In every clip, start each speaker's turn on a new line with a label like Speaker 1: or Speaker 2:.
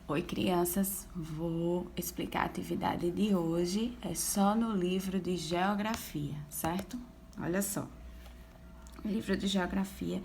Speaker 1: Oi, crianças. Vou explicar a atividade de hoje. É só no livro de geografia, certo? Olha só. No livro de geografia,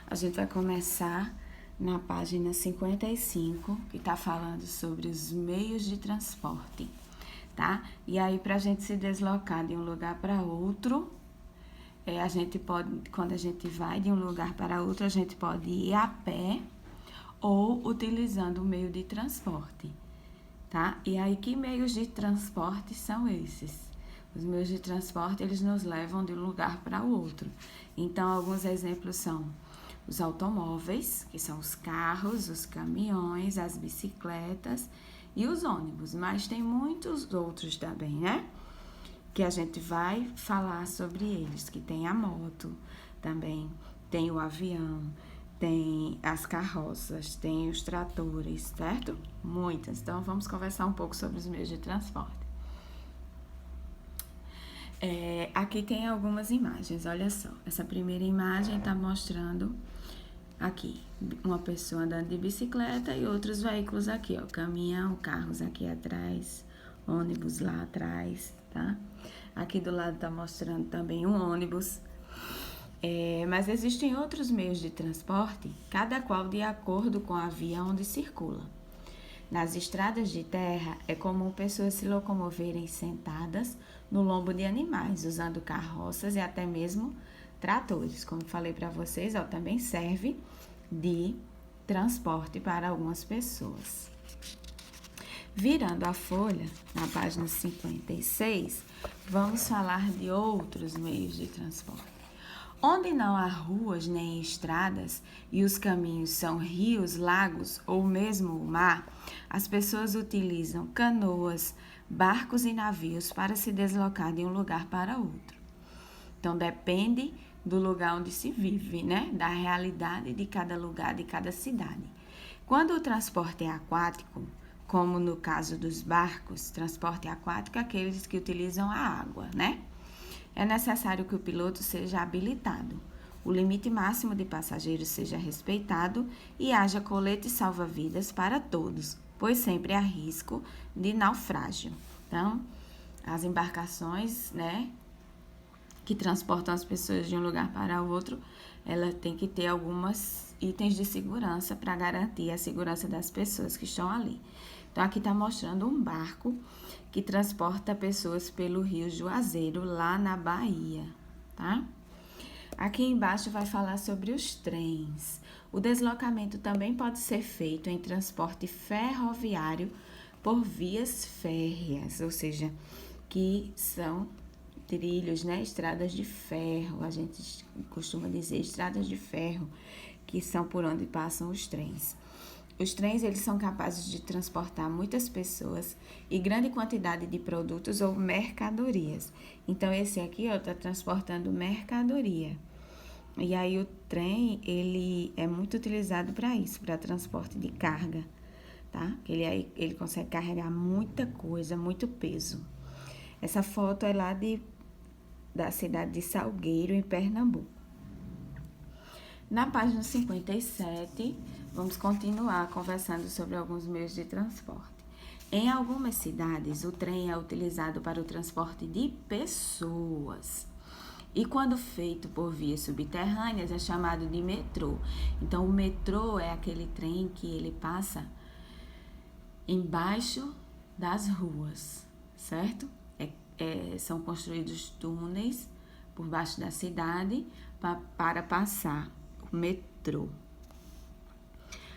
Speaker 1: a gente vai começar na página 55, que está falando sobre os meios de transporte, tá? E aí, para a gente se deslocar de um lugar para outro, a gente pode, quando a gente vai de um lugar para outro, a gente pode ir a pé ou utilizando o meio de transporte, tá? E aí, que meios de transporte são esses? Os meios de transporte, eles nos levam de um lugar para o outro. Então, alguns exemplos são os automóveis, que são os carros, os caminhões, as bicicletas e os ônibus, mas tem muitos outros também, né? Que a gente vai falar sobre eles, que tem a moto também, tem o avião, tem as carroças, tem os tratores, certo? Muitas. Então, vamos conversar um pouco sobre os meios de transporte. Aqui tem algumas imagens, olha só. Essa primeira imagem está mostrando aqui uma pessoa andando de bicicleta e outros veículos aqui, ó. Caminhão, carros aqui atrás, ônibus lá atrás, tá? Aqui do lado está mostrando também um ônibus. Mas existem outros meios de transporte, cada qual de acordo com a via onde circula. Nas estradas de terra, é comum pessoas se locomoverem sentadas no lombo de animais, usando carroças e até mesmo tratores. Como falei para vocês, também serve de transporte para algumas pessoas. Virando a folha, na página 56, vamos falar de outros meios de transporte. Onde não há ruas nem estradas e os caminhos são rios, lagos ou mesmo o mar, as pessoas utilizam canoas, barcos e navios para se deslocar de um lugar para outro. Então, depende do lugar onde se vive, né? Da realidade de cada lugar, de cada cidade. Quando o transporte é aquático, como no caso dos barcos, transporte aquático é aqueles que utilizam a água, né? É necessário que o piloto seja habilitado, o limite máximo de passageiros seja respeitado e haja colete salva-vidas para todos, pois sempre há risco de naufrágio. Então, as embarcações, né, que transportam as pessoas de um lugar para o outro, ela tem que ter alguns itens de segurança para garantir a segurança das pessoas que estão ali. Então, aqui está mostrando um barco que transporta pessoas pelo Rio Juazeiro, lá na Bahia, tá? Aqui embaixo vai falar sobre os trens. O deslocamento também pode ser feito em transporte ferroviário por vias férreas, ou seja, que são trilhos, né? Estradas de ferro, a gente costuma dizer estradas de ferro, que são por onde passam os trens. Os trens, eles são capazes de transportar muitas pessoas e grande quantidade de produtos ou mercadorias. Então, esse aqui, está transportando mercadoria. E aí, o trem, ele é muito utilizado para isso, para transporte de carga, tá? Ele consegue carregar muita coisa, muito peso. Essa foto é lá da cidade de Salgueiro, em Pernambuco. Na página 57, vamos continuar conversando sobre alguns meios de transporte. Em algumas cidades, o trem é utilizado para o transporte de pessoas. E quando feito por vias subterrâneas, é chamado de metrô. Então, o metrô é aquele trem que ele passa embaixo das ruas, certo? São construídos túneis por baixo da cidade para passar o metrô.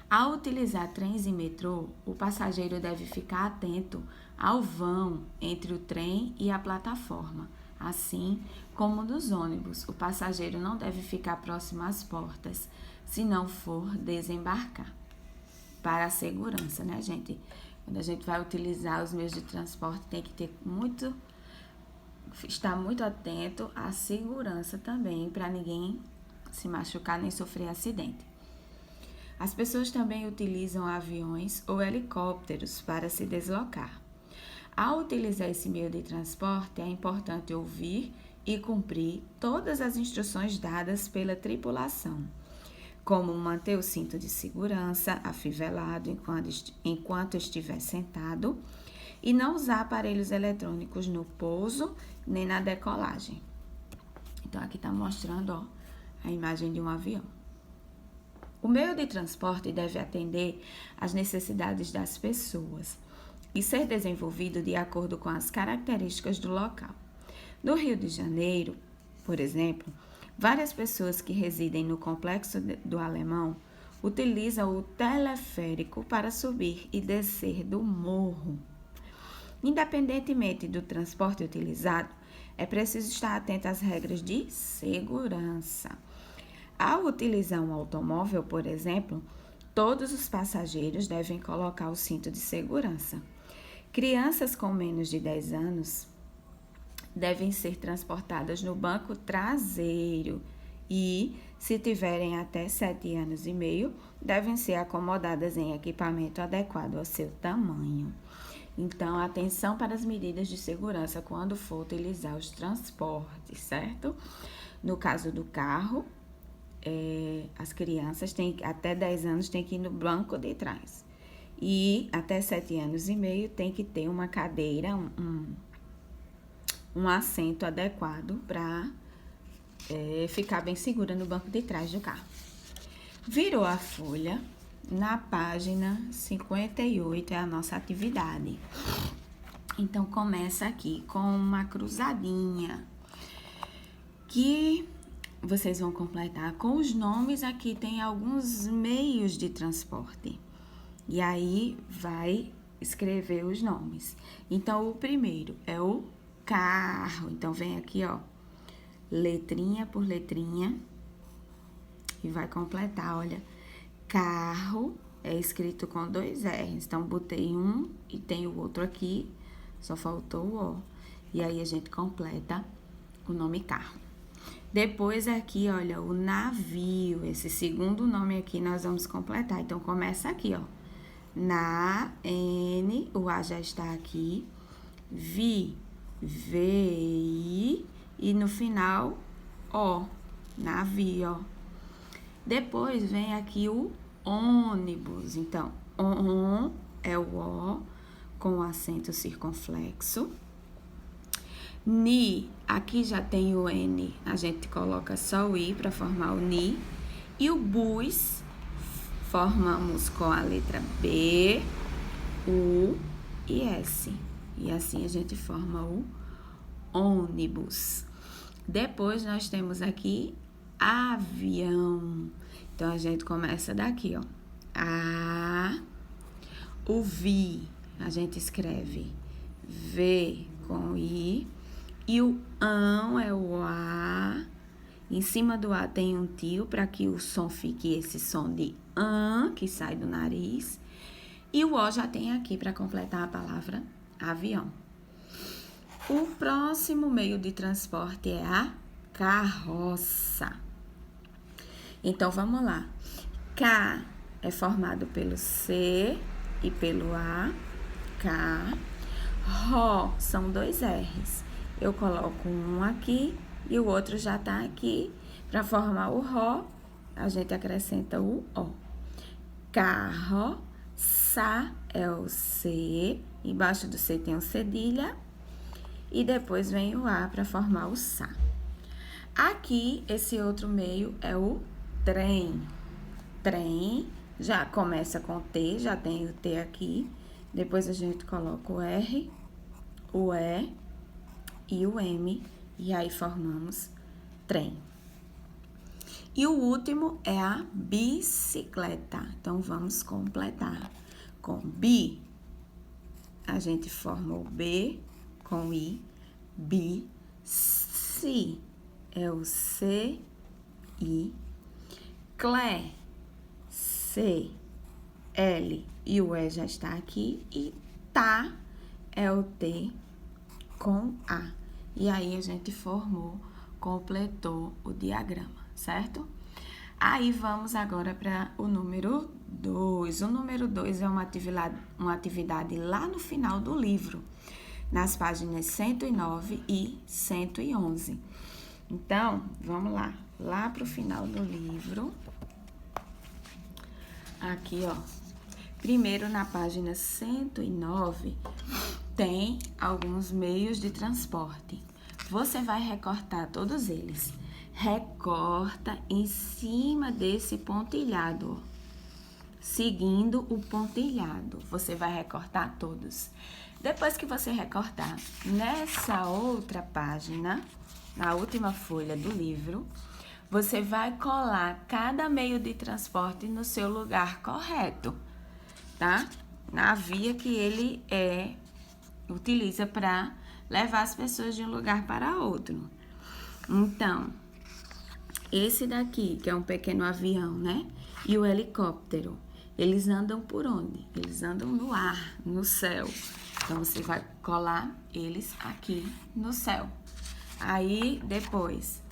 Speaker 1: Ao utilizar trens e metrô, o passageiro deve ficar atento ao vão entre o trem e a plataforma, assim como nos ônibus. O passageiro não deve ficar próximo às portas se não for desembarcar. Para a segurança, né, gente? Quando a gente vai utilizar os meios de transporte, tem que estar muito atento à segurança também, para ninguém se machucar nem sofrer acidente. As pessoas também utilizam aviões ou helicópteros para se deslocar. Ao utilizar esse meio de transporte, é importante ouvir e cumprir todas as instruções dadas pela tripulação. como manter o cinto de segurança afivelado enquanto estiver sentado e não usar aparelhos eletrônicos no pouso nem na decolagem. Então, aqui está mostrando, ó, a imagem de um avião. O meio de transporte deve atender às necessidades das pessoas e ser desenvolvido de acordo com as características do local. No Rio de Janeiro, por exemplo, várias pessoas que residem no Complexo do Alemão utilizam o teleférico para subir e descer do morro. Independentemente do transporte utilizado, é preciso estar atento às regras de segurança. Ao utilizar um automóvel, por exemplo, todos os passageiros devem colocar o cinto de segurança. Crianças com menos de 10 anos devem ser transportadas no banco traseiro e, se tiverem até 7 anos e meio, devem ser acomodadas em equipamento adequado ao seu tamanho. Então, atenção para as medidas de segurança quando for utilizar os transportes, certo? No caso do carro, as crianças até 10 anos têm que ir no banco de trás. E até 7 anos e meio tem que ter uma cadeira, um assento adequado para ficar bem segura no banco de trás do carro. Virou a folha, na página 58 é a nossa atividade. Então, começa aqui com uma cruzadinha, que vocês vão completar com os nomes. Aqui tem alguns meios de transporte. E aí, vai escrever os nomes. Então, o primeiro é o carro. Então, vem aqui, ó, letrinha por letrinha. E vai completar, olha. Carro é escrito com 2 R's. Então, botei um e tem o outro aqui. Só faltou o O. E aí, a gente completa o nome carro. Depois, aqui, olha, o navio. Esse segundo nome aqui nós vamos completar. Então, começa aqui, ó. Na, N, o A já está aqui. Vi, VI. E no final, O. Navio, ó. Depois, vem aqui o ônibus. Então, ON é o O com o acento circunflexo. Ni, aqui já tem o N, a gente coloca só o I para formar o Ni. E o bus, formamos com a letra B, U e S. E assim a gente forma o ônibus. Depois, nós temos aqui avião. Então, a gente começa daqui, ó. A, o vi, a gente escreve V com I. E o ão é o A. Em cima do A tem um tio, para que o som fique esse som de ã, que sai do nariz. E o O já tem aqui para completar a palavra avião. O próximo meio de transporte é a carroça. Então, vamos lá. K é formado pelo C e pelo A. K. Ró são 2 R's. Eu coloco um aqui e o outro já tá aqui. Para formar o Ró, a gente acrescenta o O. Carro. Sa é o C. Embaixo do C tem o cedilha. E depois vem o A para formar o Sa. Aqui, esse outro meio é o trem. Trem já começa com T, já tem o T aqui. Depois a gente coloca o R, o E e o M. E aí formamos trem. E o último é a bicicleta. Então, vamos completar. Com bi, a gente forma o B com I. Bi, si é o C, I. Clé, C, L e o E já está aqui. E tá é o T com A. E aí, a gente completou o diagrama, certo? Aí, vamos agora para o número 2. O número 2 é uma atividade lá no final do livro, nas páginas 109 e 111. Então, vamos lá para o final do livro. aqui, ó. Primeiro, na página 109, tem alguns meios de transporte. Você vai recortar todos eles. Recorta em cima desse pontilhado, ó. Seguindo o pontilhado, você vai recortar todos. Depois que você recortar, nessa outra página, na última folha do livro, você vai colar cada meio de transporte no seu lugar correto, tá? Na via que ele utiliza para levar as pessoas de um lugar para outro. Então, esse daqui, que é um pequeno avião, né? E o helicóptero, eles andam por onde? Eles andam no ar, no céu. Então, você vai colar eles aqui no céu. Aí, depois,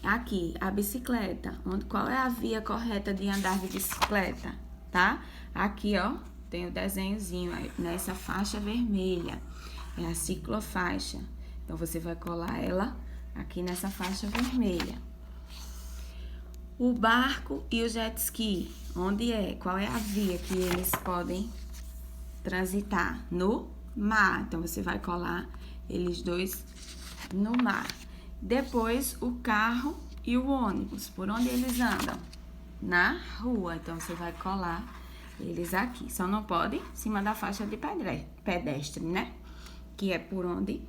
Speaker 1: aqui, a bicicleta. Qual é a via correta de andar de bicicleta, tá? Aqui, ó, tem o desenhozinho nessa faixa vermelha. É a ciclofaixa. Então, você vai colar ela aqui nessa faixa vermelha. O barco e o jet ski, onde é? Qual é a via que eles podem transitar? No mar. Então, você vai colar eles dois no mar. Depois, o carro e o ônibus, por onde eles andam? Na rua. Então, você vai colar eles aqui. Só não pode em cima da faixa de pedestre, né? Que é por onde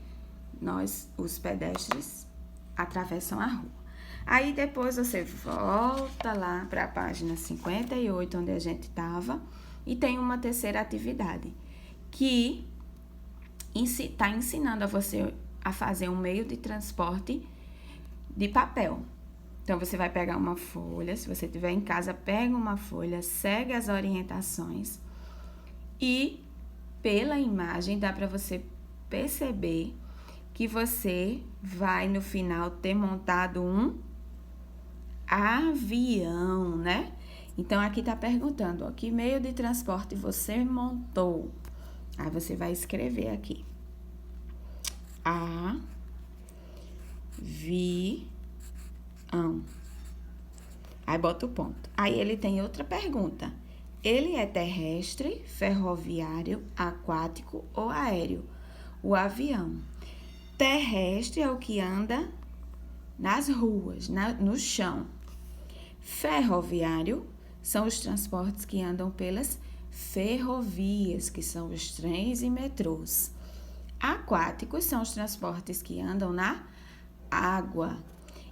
Speaker 1: os pedestres, atravessam a rua. Aí, depois, você volta lá para a página 58, onde a gente estava, e tem uma terceira atividade, que está ensinando a você a fazer um meio de transporte de papel. Então, você vai pegar uma folha, se você estiver em casa, pega uma folha, segue as orientações e, pela imagem, dá para você perceber que você vai, no final, ter montado um avião, né? Então, aqui tá perguntando, ó, que meio de transporte você montou? Aí, você vai escrever aqui. Avião. Aí, bota o ponto. Aí, ele tem outra pergunta. Ele é terrestre, ferroviário, aquático ou aéreo? O avião. Terrestre é o que anda nas ruas, no chão. Ferroviário são os transportes que andam pelas ferrovias, que são os trens e metrôs. Aquáticos são os transportes que andam na água.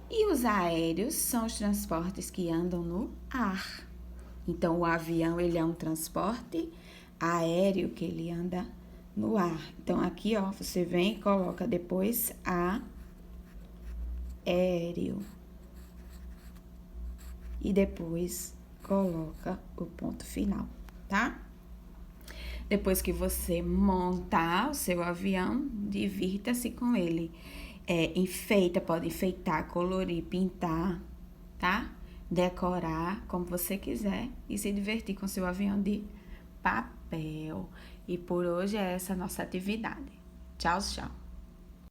Speaker 1: E os aéreos são os transportes que andam no ar. Então, o avião, ele é um transporte aéreo que ele anda no ar. Então, aqui, ó, você vem e coloca depois aéreo. E depois coloca o ponto final, tá? Depois que você montar o seu avião, divirta-se com ele. Enfeita, pode enfeitar, colorir, pintar, tá? Decorar, como você quiser. E se divertir com seu avião de papel. E por hoje é essa a nossa atividade. Tchau, tchau.